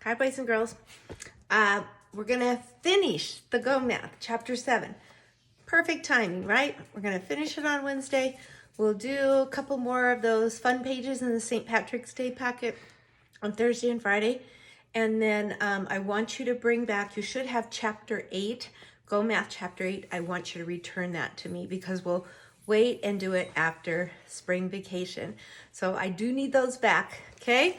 Hi, boys and girls. We're going to finish the Go Math, Chapter 7. Perfect timing, right? We're going to finish it on Wednesday. We'll do a couple more of those fun pages in the St. Patrick's Day packet on Thursday and Friday. And then I want you to bring back, you should have Chapter 8, Go Math Chapter 8. I want you to return that to me because we'll wait and do it after spring vacation. So I do need those back, okay?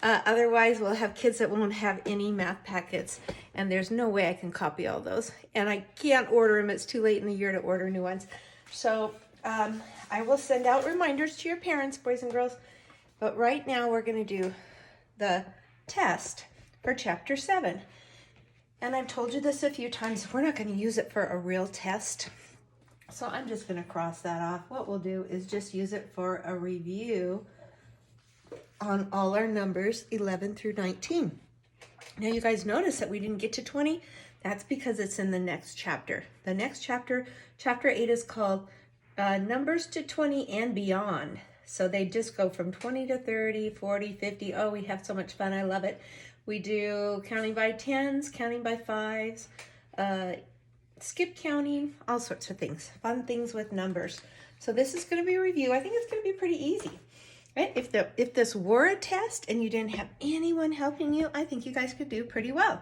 Otherwise, we'll have kids that won't have any math packets, and there's no way I can copy all those. And I can't order them. It's too late in the year to order new ones. So I will send out reminders to your parents, boys and girls. But right now, we're going to do the test for Chapter 7. And I've told you this a few times. We're not going to use it for a real test. So I'm just going to cross that off. What we'll do is just use it for a review on all our numbers 11 through 19. Now you guys notice that we didn't get to 20. That's because it's in the next chapter. The next chapter, Chapter 8, is called Numbers to 20 and Beyond. So they just go from 20 to 30, 40, 50. Oh, we have so much fun. I love it. We do counting by tens, counting by fives, skip counting, all sorts of things, fun things with numbers. So this is going to be a review. I think it's going to be pretty easy, right? If this were a test and you didn't have anyone helping you, I think you guys could do pretty well.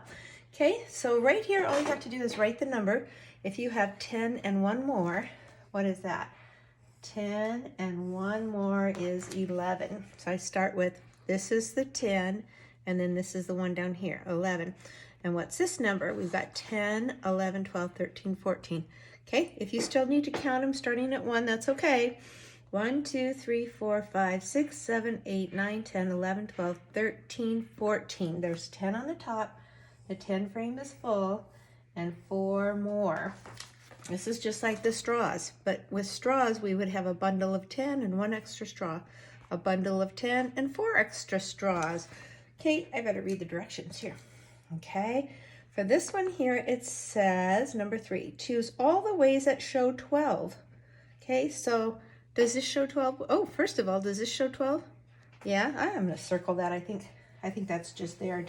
Okay, so right here, all you have to do is write the number. If you have 10 and one more, what is that? 10 and one more is 11. So I start with, this is the 10, and then this is the one down here, 11. And what's this number? We've got 10, 11, 12, 13, 14. Okay, if you still need to count them starting at 1, that's okay. 1, 2, 3, 4, 5, 6, 7, 8, 9, 10, 11, 12, 13, 14. There's 10 on the top. The 10 frame is full, and 4 more. This is just like the straws, but with straws, we would have a bundle of 10 and 1 extra straw, a bundle of 10 and 4 extra straws. Okay, I better read the directions here. Okay, for this one here, it says, number 3, choose all the ways that show 12. Okay, so does this show 12? Oh, first of all, does this show 12? Yeah, I'm going to circle that. I think that's just there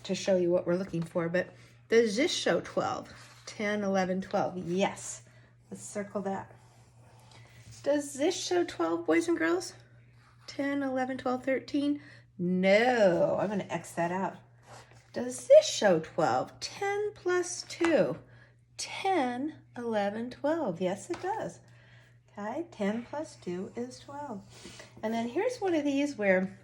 to show you what we're looking for. But does this show 12? 10, 11, 12. Yes. Let's circle that. Does this show 12, boys and girls? 10, 11, 12, 13? No. I'm going to X that out. Does this show 12? 10 plus 2. 10, 11, 12. Yes, it does. Okay, 10 plus 2 is 12. And then here's one of these where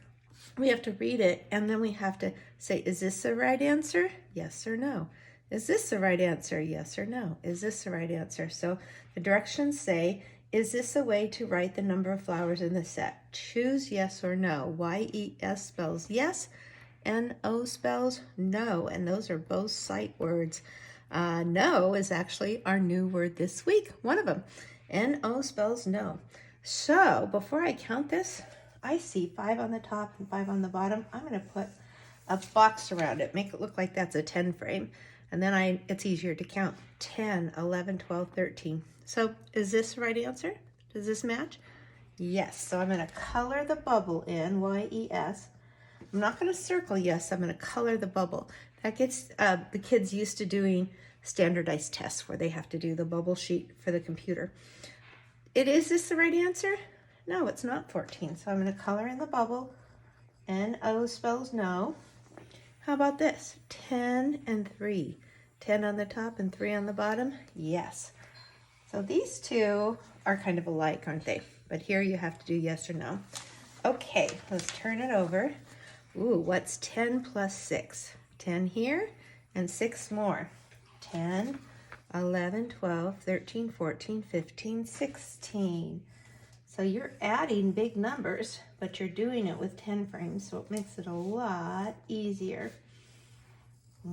we have to read it, and then we have to say, is this the right answer? Yes or no. Is this the right answer? Yes or no. Is this the right answer? So the directions say, is this a way to write the number of flowers in the set? Choose yes or no. Y-E-S spells yes. N-O spells no. And those are both sight words. No is actually our new word this week. One of them. N-O spells no. So before I count this, I see 5 on the top and 5 on the bottom. I'm going to put a box around it. Make it look like that's a 10 frame. And then it's easier to count. 10, 11, 12, 13. So is this the right answer? Does this match? Yes. So I'm going to color the bubble in, Y-E-S. I'm not going to circle yes. I'm going to color the bubble. That gets the kids used to doing standardized tests where they have to do the bubble sheet for the computer. Is this the right answer? No, it's not 14. So I'm going to color in the bubble. N-O spells no. How about this? 10 and 3. 10 on the top and 3 on the bottom? Yes. So these two are kind of alike, aren't they? But here you have to do yes or no. Okay, let's turn it over. Ooh, what's 10 plus 6? 10 here and 6 more. 10, 11, 12, 13, 14, 15, 16. So you're adding big numbers, but you're doing it with 10 frames, so it makes it a lot easier.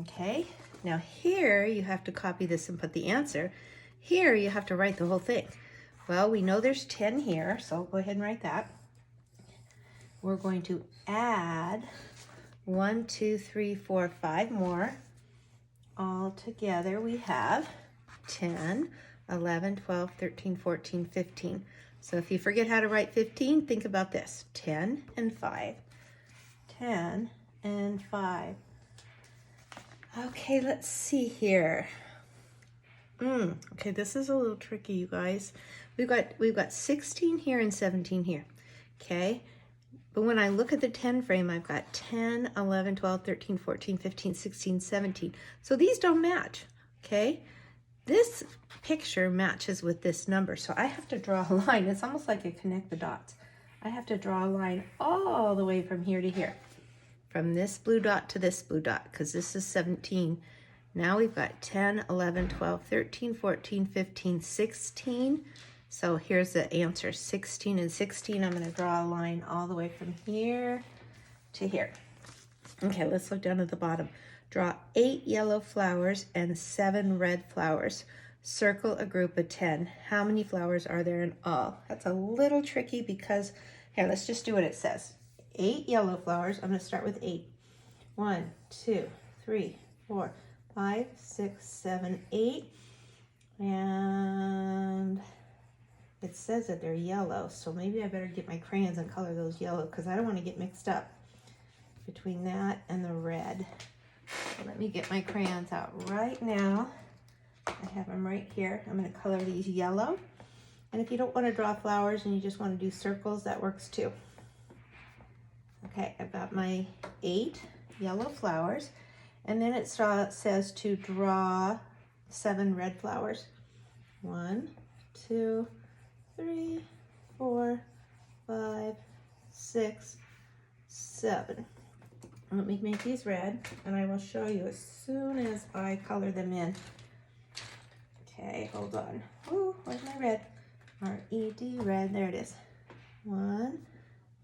Okay, now here you have to copy this and put the answer. Here you have to write the whole thing. Well, we know there's 10 here, so go ahead and write that. We're going to add 1, 2, 3, 4, 5 more. All together we have 10, 11, 12, 13, 14, 15. So if you forget how to write 15, think about this. 10 and 5. 10 and 5. Okay, let's see here. Okay, this is a little tricky, you guys. We've got 16 here and 17 here. Okay, but when I look at the 10 frame, I've got 10, 11, 12, 13, 14, 15, 16, 17. So these don't match. Okay, this picture matches with this number, so I have to draw a line. It's almost like I connect the dots. I have to draw a line all the way from here to here, from this blue dot to this blue dot, because this is 17. Now we've got 10, 11, 12, 13, 14, 15, 16. So here's the answer, 16 and 16. I'm going to draw a line all the way from here to here. Okay, let's look down at the bottom. Draw 8 yellow flowers and 7 red flowers. Circle a group of 10. How many flowers are there in all? That's a little tricky because, here, let's just do what it says. 8 yellow flowers. I'm going to start with 8. 1, 2, 3, 4, 5, 6, 7, 8. And it says that they're yellow, so maybe I better get my crayons and color those yellow because I don't want to get mixed up between that and the red. So let me get my crayons out right now. I have them right here. I'm going to color these yellow. And if you don't want to draw flowers and you just want to do circles, that works too. Okay, I've got my 8 yellow flowers. And then it says to draw 7 red flowers. 1, 2, 3, 4, 5, 6, 7. Let me make these red, and I will show you as soon as I color them in. Okay, hold on. Oh, where's my red? R-E-D, red, there it is. 1,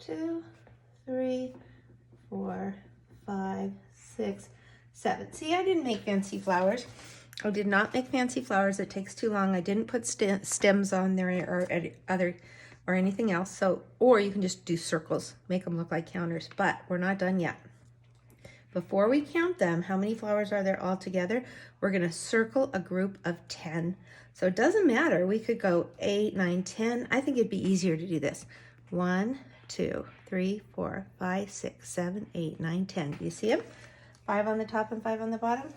2, 3, 4, 5, 6, 7. See, I didn't make fancy flowers. I did not make fancy flowers. It takes too long. I didn't put stems on there or anything else. So, or you can just do circles, make them look like counters, but we're not done yet. Before we count them, how many flowers are there all together? We're going to circle a group of 10. So it doesn't matter. We could go 8, 9, 10. I think it'd be easier to do this. 1, 2, 3, 4, 5, 6, 7, 8, 9, 10. Do you see them? 5 on the top and 5 on the bottom.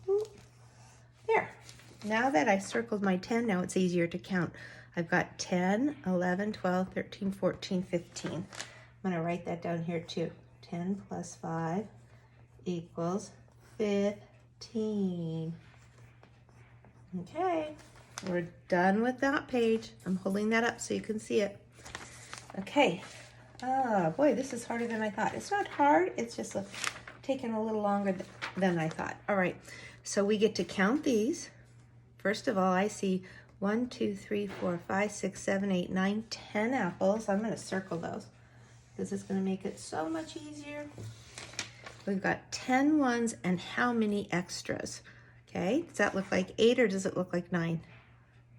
Ooh. There. Now that I circled my 10, now it's easier to count. I've got 10, 11, 12, 13, 14, 15. I'm going to write that down here too. 10 plus 5 equals 15. Okay, we're done with that page. I'm holding that up so you can see it. Okay. Oh boy, this is harder than I thought. It's not hard, it's just taking a little longer than I thought. All right, so we get to count these. First of all, I see 1, 2, 3, 4, 5, 6, 7, 8, 9, 10 apples. I'm going to circle those because it's going to make it so much easier. We've got 10 ones and how many extras? Okay, does that look like 8 or does it look like 9?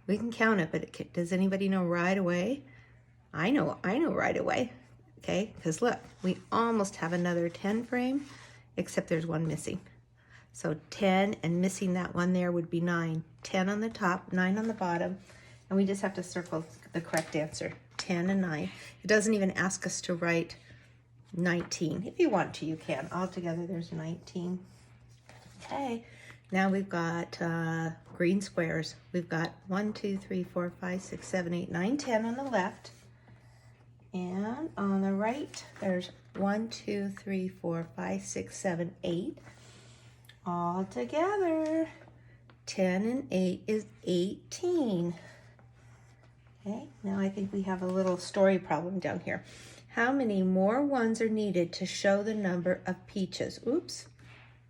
We can count it, but does anybody know right away? I know right away. Okay, because look, we almost have another 10 frame, except there's one missing. So 10 and missing that one there would be 9. 10 on the top, 9 on the bottom, and we just have to circle the correct answer, 10 and 9. It doesn't even ask us to write 19. If you want to, you can. Altogether, there's 19. Okay, now we've got green squares. We've got 1, 2, 3, 4, 5, 6, 7, 8, 9, 10 on the left. And on the right, there's 1, 2, 3, 4, 5, 6, 7, 8. All together, 10 and 8 is 18. Okay, now I think we have a little story problem down here. How many more ones are needed to show the number of peaches? Oops,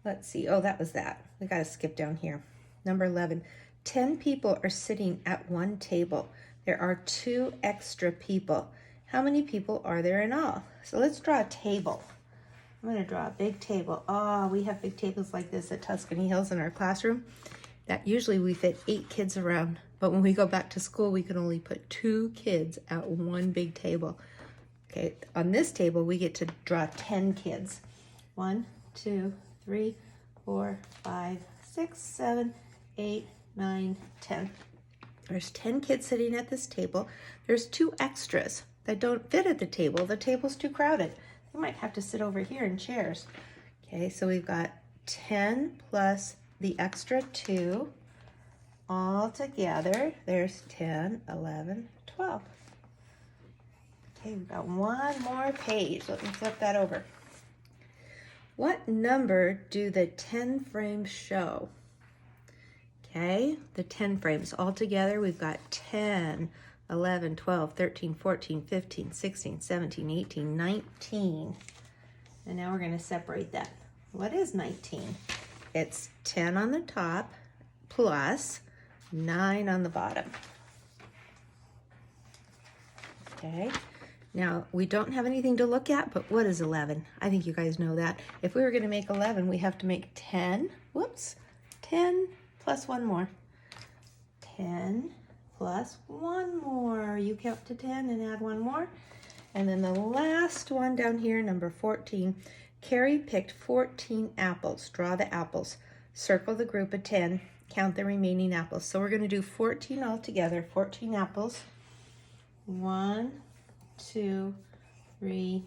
let's see. Oh, that was that. We got to skip down here. Number 11, 10 people are sitting at one table. There are 2 extra people. How many people are there in all? So let's draw a table. I'm going to draw a big table. Oh, we have big tables like this at Tuscany Hills in our classroom. That usually we fit 8 kids around. But when we go back to school, we can only put 2 kids at one big table. Okay, on this table, we get to draw 10 kids. 1, 2, 3, 4, 5, 6, 7, 8, 9, 10. There's 10 kids sitting at this table. There's 2 extras that don't fit at the table. The table's too crowded. They might have to sit over here in chairs. Okay, so we've got 10 plus the extra 2 all together. There's 10, 11, 12. Okay, we've got one more page. Let me flip that over. What number do the 10 frames show? Okay, the 10 frames all together, we've got 10, 11, 12, 13, 14, 15, 16, 17, 18, 19. And now we're going to separate that. What is 19? It's 10 on the top plus 9 on the bottom. Okay, now we don't have anything to look at, but what is 11? I think you guys know that. If we were going to make 11, we have to make 10. Whoops, 10 plus one more. 10 plus one more. You count to 10 and add one more. And then the last one down here, number 14. Carrie picked 14 apples. Draw the apples. Circle the group of 10. Count the remaining apples. So we're going to do 14 all together. 14 apples. 1, 2, 3,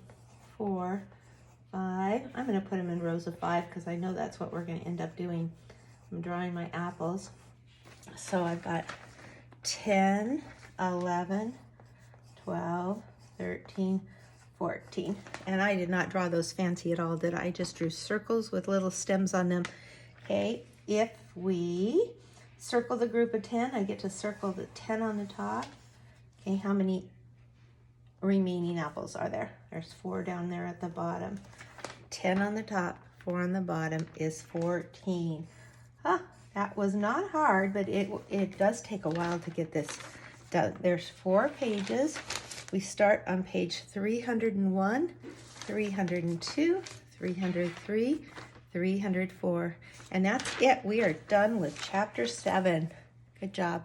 4, 5. I'm going to put them in rows of 5 because I know that's what we're going to end up doing. I'm drawing my apples. So I've got 10, 11, 12, 13, 14. And I did not draw those fancy at all, did I? I just drew circles with little stems on them. Okay, if we circle the group of 10, I get to circle the 10 on the top. Okay, how many remaining apples are there? There's 4 down there at the bottom. 10 on the top, 4 on the bottom is 14. Huh, that was not hard, but it does take a while to get this done. There's 4 pages. We start on page 301, 302, 303, 304, and that's it. We are done with chapter 7. Good job.